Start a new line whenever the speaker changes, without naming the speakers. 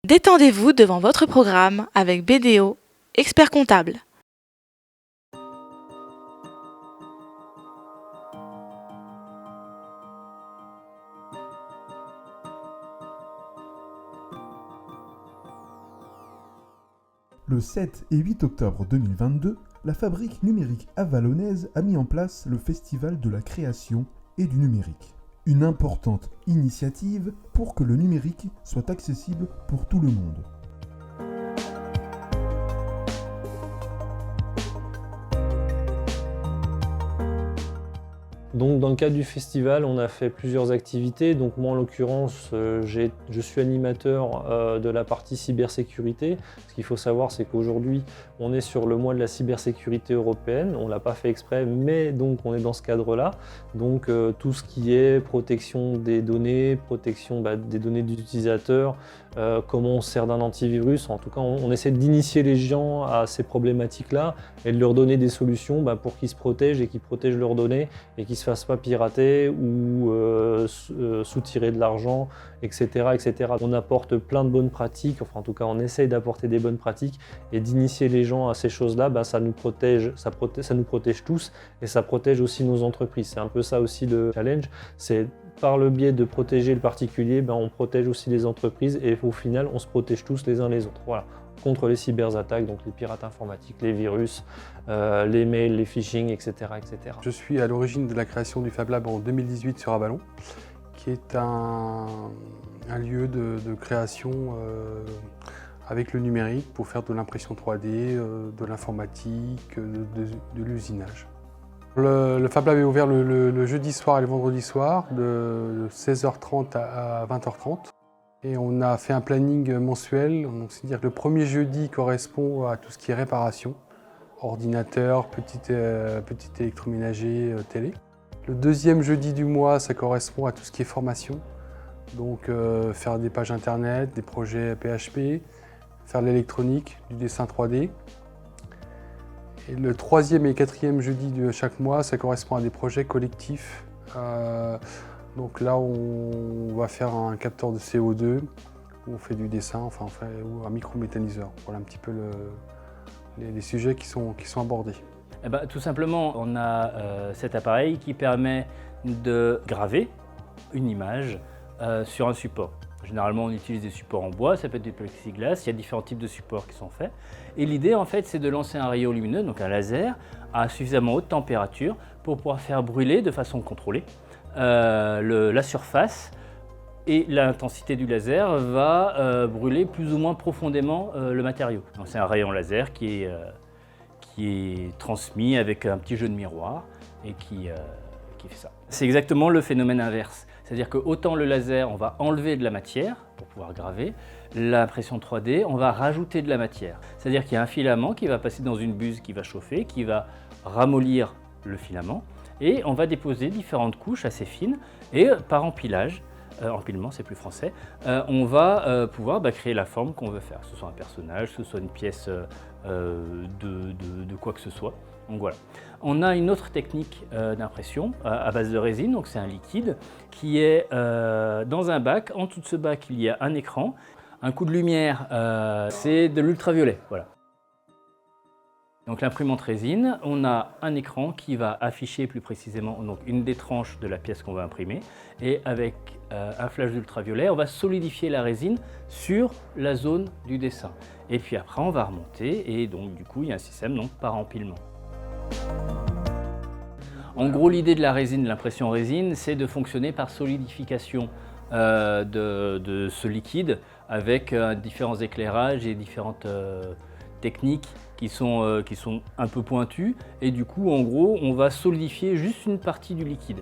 Détendez-vous devant votre programme avec BDO, expert comptable.
Le 7 et 8 octobre 2022, la Fabrique numérique avalonnaise a mis en place le Festival de la création et du numérique. Une importante initiative pour que le numérique soit accessible pour tout le monde.
Donc, dans le cadre du festival, on a fait plusieurs activités. Donc, moi, en l'occurrence, je suis animateur de la partie cybersécurité. Ce qu'il faut savoir, c'est qu'aujourd'hui, on est sur le mois de la cybersécurité européenne. On ne l'a pas fait exprès, mais donc on est dans ce cadre-là. Donc, tout ce qui est protection des données, protection des données des utilisateurs, comment on se sert d'un antivirus. En tout cas, on essaie d'initier les gens à ces problématiques-là et de leur donner des solutions pour qu'ils se protègent et qu'ils protègent leurs données et qu'ils ne se fassent pas pirater ou soutirer de l'argent, etc., etc. On apporte plein de bonnes pratiques, enfin en tout cas on essaye d'apporter des bonnes pratiques et d'initier les gens à ces choses-là, ça nous protège tous et ça protège aussi nos entreprises. C'est un peu ça aussi le challenge, c'est par le biais de protéger le particulier, on protège aussi les entreprises et au final on se protège tous les uns les autres. Voilà. Contre les cyberattaques, donc les pirates informatiques, les virus, les mails, les phishing, etc., etc.
Je suis à l'origine de la création du Fab Lab en 2018 sur Avallon, qui est un lieu de création avec le numérique pour faire de l'impression 3D, de l'informatique, de l'usinage. Le Fab Lab est ouvert le jeudi soir et le vendredi soir de 16h30 à 20h30. Et on a fait un planning mensuel, c'est-à-dire que le premier jeudi correspond à tout ce qui est réparation, ordinateur, petit électroménager, télé. Le deuxième jeudi du mois, ça correspond à tout ce qui est formation, donc faire des pages internet, des projets PHP, faire de l'électronique, du dessin 3D. Et le troisième et quatrième jeudi de chaque mois, ça correspond à des projets collectifs. Donc là, on va faire un capteur de CO2, où on fait du dessin, ou un microméthaniseur. Voilà un petit peu les sujets qui sont abordés.
Tout simplement, on a cet appareil qui permet de graver une image sur un support. Généralement, on utilise des supports en bois, ça peut être du plexiglas, il y a différents types de supports qui sont faits. Et l'idée, en fait, c'est de lancer un rayon lumineux, donc un laser, à suffisamment haute température pour pouvoir faire brûler de façon contrôlée la surface, et l'intensité du laser va brûler plus ou moins profondément le matériau. C'est un rayon laser qui est transmis avec un petit jeu de miroir et qui fait ça. C'est exactement le phénomène inverse. C'est-à-dire que autant le laser, on va enlever de la matière pour pouvoir graver, l'impression 3D, on va rajouter de la matière. C'est-à-dire qu'il y a un filament qui va passer dans une buse qui va chauffer, qui va ramollir le filament, et on va déposer différentes couches assez fines, et par empilage, empilement c'est plus français, on va pouvoir créer la forme qu'on veut faire, que ce soit un personnage, que ce soit une pièce de quoi que ce soit. Donc voilà. On a une autre technique d'impression à base de résine, donc c'est un liquide qui est dans un bac. En dessous de ce bac, il y a un écran. Un coup de lumière, c'est de l'ultraviolet. Voilà. Donc l'imprimante résine, on a un écran qui va afficher plus précisément une des tranches de la pièce qu'on va imprimer, et avec un flash d'ultraviolet, on va solidifier la résine sur la zone du dessin. Et puis après, on va remonter, et donc du coup, il y a un système par empilement. En gros, l'idée de la résine, de l'impression résine, c'est de fonctionner par solidification de ce liquide avec différents éclairages et différentes techniques qui sont un peu pointues. Et du coup, en gros, on va solidifier juste une partie du liquide.